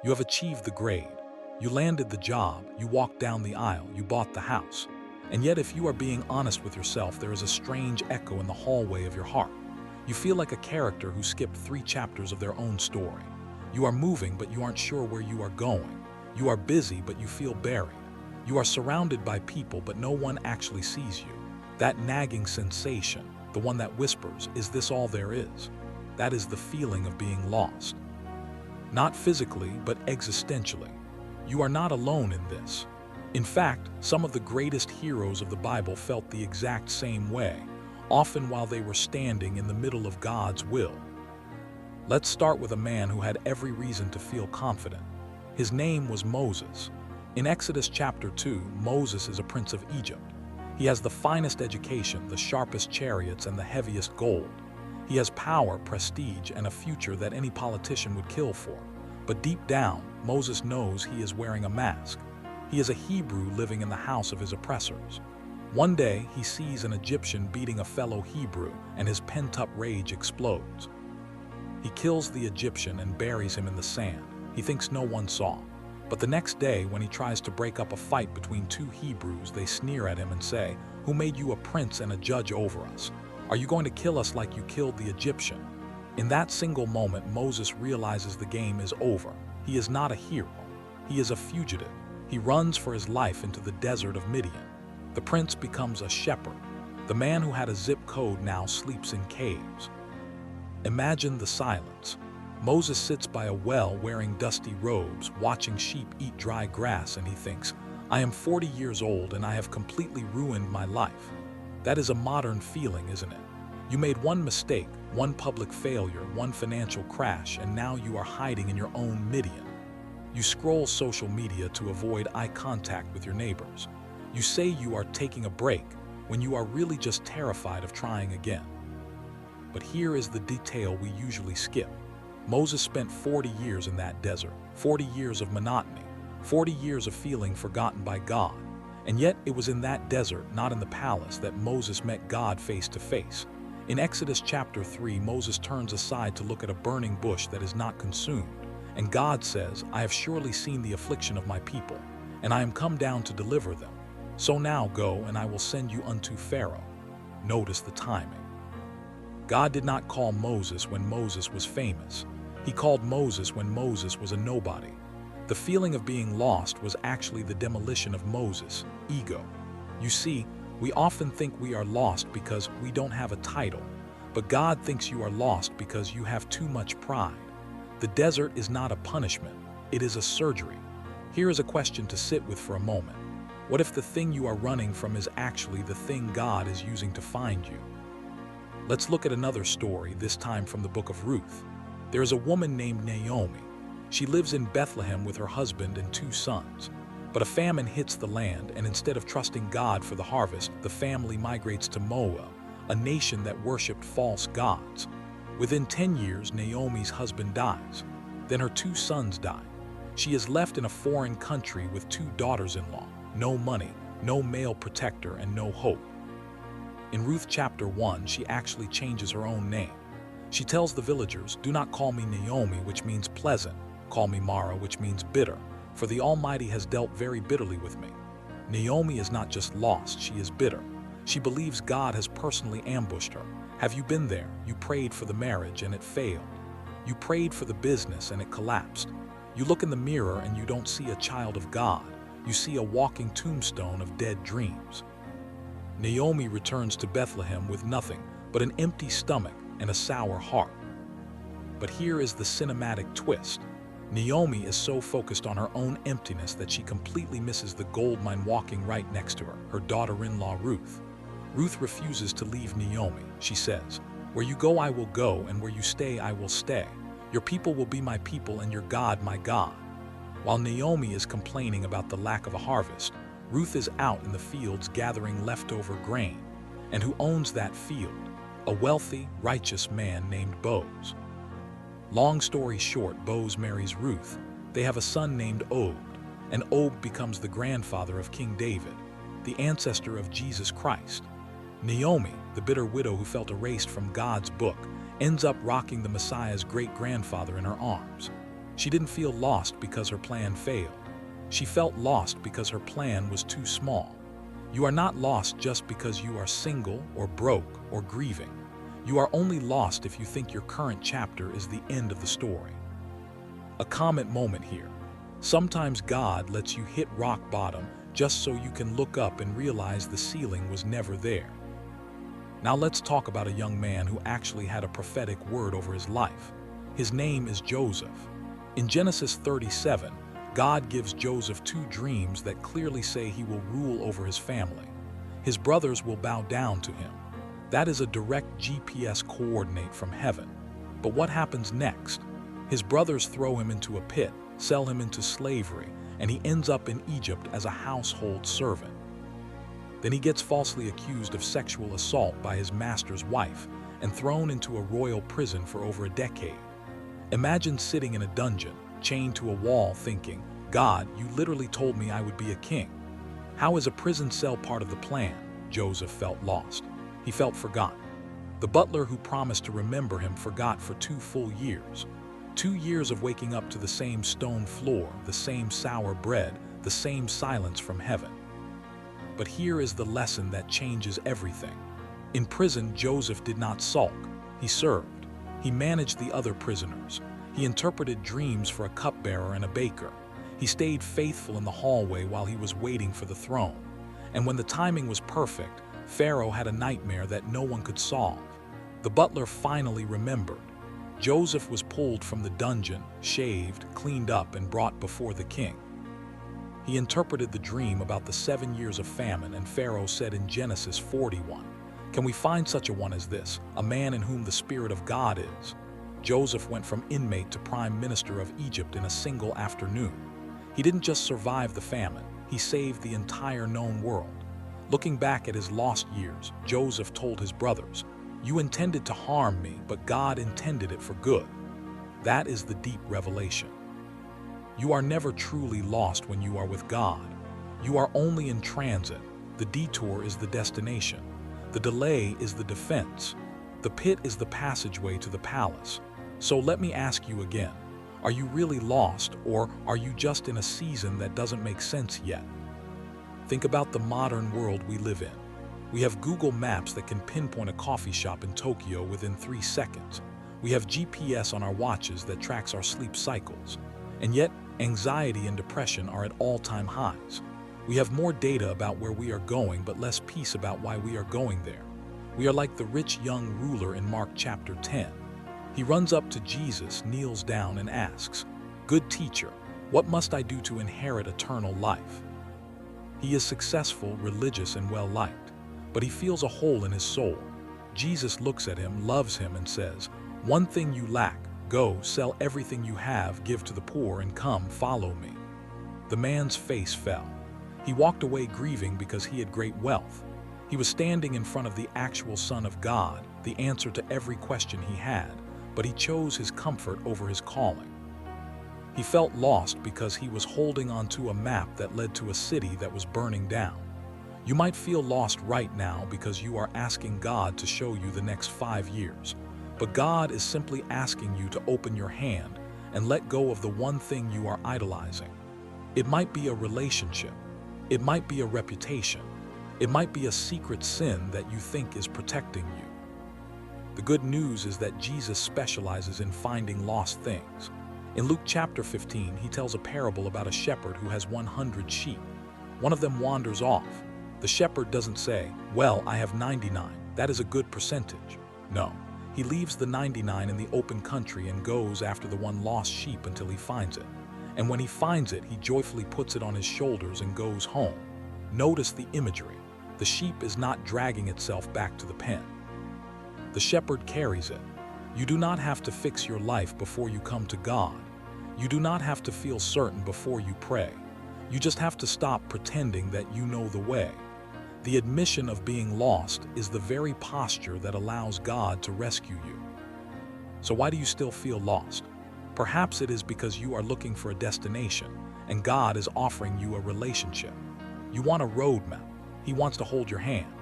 You have achieved the grade. You landed the job, you walked down the aisle, you bought the house. And yet, if you are being honest with yourself, there is a strange echo in the hallway of your heart. You feel like a character who skipped 3 chapters of their own story. You are moving, but you aren't sure where you are going. You are busy, but you feel buried. You are surrounded by people, but no one actually sees you. That nagging sensation, the one that whispers, "Is this all there is?" That is the feeling of being lost. Not physically, but existentially. You are not alone in this. In fact, some of the greatest heroes of the Bible felt the exact same way, often while they were standing in the middle of God's will. Let's start with a man who had every reason to feel confident. His name was Moses. In Exodus chapter 2, Moses is a prince of Egypt. He has the finest education, the sharpest chariots, and the heaviest gold. He has power, prestige, and a future that any politician would kill for. But deep down, Moses knows he is wearing a mask. He is a Hebrew living in the house of his oppressors. One day, he sees an Egyptian beating a fellow Hebrew, and his pent-up rage explodes. He kills the Egyptian and buries him in the sand. He thinks no one saw. But the next day, when he tries to break up a fight between 2 Hebrews, they sneer at him and say, "Who made you a prince and a judge over us? Are you going to kill us like you killed the Egyptian?" In that single moment, Moses realizes the game is over. He is not a hero. He is a fugitive. He runs for his life into the desert of Midian. The prince becomes a shepherd. The man who had a zip code now sleeps in caves. Imagine the silence. Moses sits by a well wearing dusty robes, watching sheep eat dry grass, and he thinks, "I am 40 years old and I have completely ruined my life." That is a modern feeling, isn't it? You made one mistake, one public failure, one financial crash, and now you are hiding in your own Midian. You scroll social media to avoid eye contact with your neighbors. You say you are taking a break when you are really just terrified of trying again. But here is the detail we usually skip. Moses spent 40 years in that desert, 40 years of monotony, 40 years of feeling forgotten by God. And yet it was in that desert, not in the palace, that Moses met God face to face. In Exodus chapter 3, Moses turns aside to look at a burning bush that is not consumed. And God says, "I have surely seen the affliction of my people, and I am come down to deliver them. So now go, and I will send you unto Pharaoh." Notice the timing. God did not call Moses when Moses was famous. He called Moses when Moses was a nobody. The feeling of being lost was actually the demolition of Moses' ego. You see, we often think we are lost because we don't have a title, but God thinks you are lost because you have too much pride. The desert is not a punishment, it is a surgery. Here is a question to sit with for a moment. What if the thing you are running from is actually the thing God is using to find you? Let's look at another story, this time from the book of Ruth. There is a woman named Naomi. She lives in Bethlehem with her husband and 2 sons. But a famine hits the land, and instead of trusting God for the harvest, the family migrates to Moab, a nation that worshipped false gods. Within 10 years, Naomi's husband dies. Then her 2 sons die. She is left in a foreign country with 2 daughters-in-law, no money, no male protector, and no hope. In Ruth chapter 1, she actually changes her own name. She tells the villagers, "Do not call me Naomi," which means pleasant. "Call me Mara," which means bitter. For the Almighty has dealt very bitterly with me. Naomi is not just lost, she is bitter. She believes God has personally ambushed her. Have you been there? You prayed for the marriage and it failed. You prayed for the business and it collapsed. You look in the mirror and you don't see a child of God. You see a walking tombstone of dead dreams. Naomi returns to Bethlehem with nothing but an empty stomach and a sour heart. But here is the cinematic twist. Naomi is so focused on her own emptiness that she completely misses the gold mine walking right next to her, her daughter-in-law Ruth. Ruth refuses to leave Naomi. She says, "Where you go I will go, and where you stay I will stay. Your people will be my people, and your God my God." While Naomi is complaining about the lack of a harvest, Ruth is out in the fields gathering leftover grain. And who owns that field? A wealthy, righteous man named Boaz. Long story short, Boaz marries Ruth. They have a son named Obed, and Obed becomes the grandfather of King David, the ancestor of Jesus Christ. Naomi, the bitter widow who felt erased from God's book, ends up rocking the Messiah's great-grandfather in her arms. She didn't feel lost because her plan failed. She felt lost because her plan was too small. You are not lost just because you are single or broke or grieving. You are only lost if you think your current chapter is the end of the story. A comment moment here. Sometimes God lets you hit rock bottom just so you can look up and realize the ceiling was never there. Now let's talk about a young man who actually had a prophetic word over his life. His name is Joseph. In Genesis 37, God gives Joseph two dreams that clearly say he will rule over his family. His brothers will bow down to him. That is a direct GPS coordinate from heaven. But what happens next? His brothers throw him into a pit, sell him into slavery, and he ends up in Egypt as a household servant. Then he gets falsely accused of sexual assault by his master's wife and thrown into a royal prison for over a decade. Imagine sitting in a dungeon, chained to a wall, thinking, God, you literally told me I would be a king. How is a prison cell part of the plan? Joseph felt lost. He felt forgotten. The butler who promised to remember him forgot for 2 full years. 2 years of waking up to the same stone floor, the same sour bread, the same silence from heaven. But here is the lesson that changes everything. In prison, Joseph did not sulk. He served. He managed the other prisoners. He interpreted dreams for a cupbearer and a baker. He stayed faithful in the hallway while he was waiting for the throne. And when the timing was perfect, Pharaoh had a nightmare that no one could solve. The butler finally remembered. Joseph was pulled from the dungeon, shaved, cleaned up, and brought before the king. He interpreted the dream about the 7 years of famine, and Pharaoh said in Genesis 41, "Can we find such a one as this, a man in whom the Spirit of God is?" Joseph went from inmate to prime minister of Egypt in a single afternoon. He didn't just survive the famine, he saved the entire known world. Looking back at his lost years, Joseph told his brothers, "You intended to harm me, but God intended it for good." That is the deep revelation. You are never truly lost when you are with God. You are only in transit. The detour is the destination. The delay is the defense. The pit is the passageway to the palace. So let me ask you again, are you really lost, or are you just in a season that doesn't make sense yet? Think about the modern world we live in. We have Google Maps that can pinpoint a coffee shop in Tokyo within 3 seconds. We have GPS on our watches that tracks our sleep cycles. And yet, anxiety and depression are at all-time highs. We have more data about where we are going, but less peace about why we are going there. We are like the rich young ruler in Mark chapter 10. He runs up to Jesus, kneels down, and asks, "Good teacher, what must I do to inherit eternal life?" He is successful, religious, and well-liked, but he feels a hole in his soul. Jesus looks at him, loves him, and says, "One thing you lack. Go, sell everything you have, give to the poor, and come, follow me." The man's face fell. He walked away grieving because he had great wealth. He was standing in front of the actual Son of God, the answer to every question he had, but he chose his comfort over his calling. He felt lost because he was holding onto a map that led to a city that was burning down. You might feel lost right now because you are asking God to show you the next 5 years. But God is simply asking you to open your hand and let go of the one thing you are idolizing. It might be a relationship. It might be a reputation. It might be a secret sin that you think is protecting you. The good news is that Jesus specializes in finding lost things. In Luke chapter 15, he tells a parable about a shepherd who has 100 sheep. One of them wanders off. The shepherd doesn't say, "Well, I have 99. That is a good percentage." No. He leaves the 99 in the open country and goes after the one lost sheep until he finds it. And when he finds it, he joyfully puts it on his shoulders and goes home. Notice the imagery. The sheep is not dragging itself back to the pen. The shepherd carries it. You do not have to fix your life before you come to God. You do not have to feel certain before you pray. You just have to stop pretending that you know the way. The admission of being lost is the very posture that allows God to rescue you. So why do you still feel lost? Perhaps it is because you are looking for a destination, and God is offering you a relationship. You want a roadmap. He wants to hold your hand.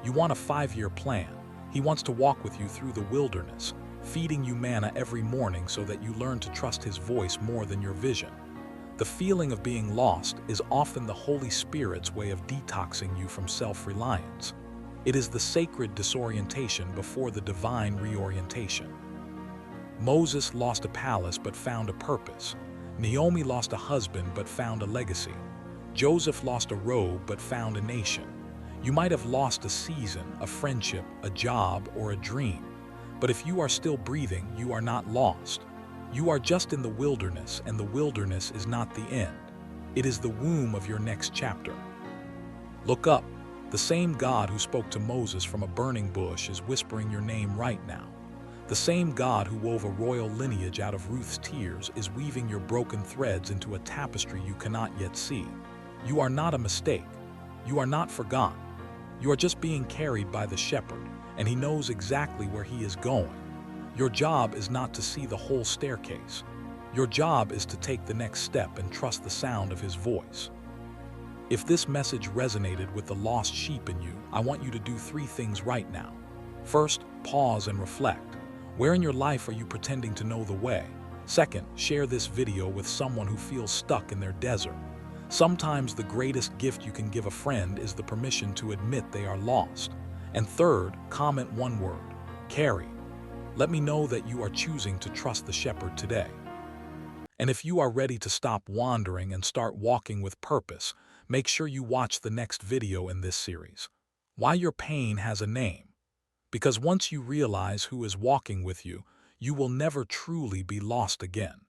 You want a 5-year plan. He wants to walk with you through the wilderness. feeding you manna every morning so that you learn to trust his voice more than your vision. The feeling of being lost is often the Holy Spirit's way of detoxing you from self-reliance. It is the sacred disorientation before the divine reorientation. Moses lost a palace but found a purpose. Naomi lost a husband but found a legacy. Joseph lost a robe but found a nation. You might have lost a season, a friendship, a job, or a dream. But if you are still breathing, you are not lost. You are just in the wilderness, and the wilderness is not the end. It is the womb of your next chapter. Look up. The same God who spoke to Moses from a burning bush is whispering your name right now. The same God who wove a royal lineage out of Ruth's tears is weaving your broken threads into a tapestry you cannot yet see. You are not a mistake. You are not forgotten. You are just being carried by the shepherd, and he knows exactly where he is going. Your job is not to see the whole staircase. Your job is to take the next step and trust the sound of his voice. If this message resonated with the lost sheep in you, I want you to do 3 things right now. First, pause and reflect. Where in your life are you pretending to know the way? Second, share this video with someone who feels stuck in their desert. Sometimes the greatest gift you can give a friend is the permission to admit they are lost. And third, comment one word: carry. Let me know that you are choosing to trust the shepherd today. And if you are ready to stop wandering and start walking with purpose, make sure you watch the next video in this series. Why your pain has a name. Because once you realize who is walking with you, you will never truly be lost again.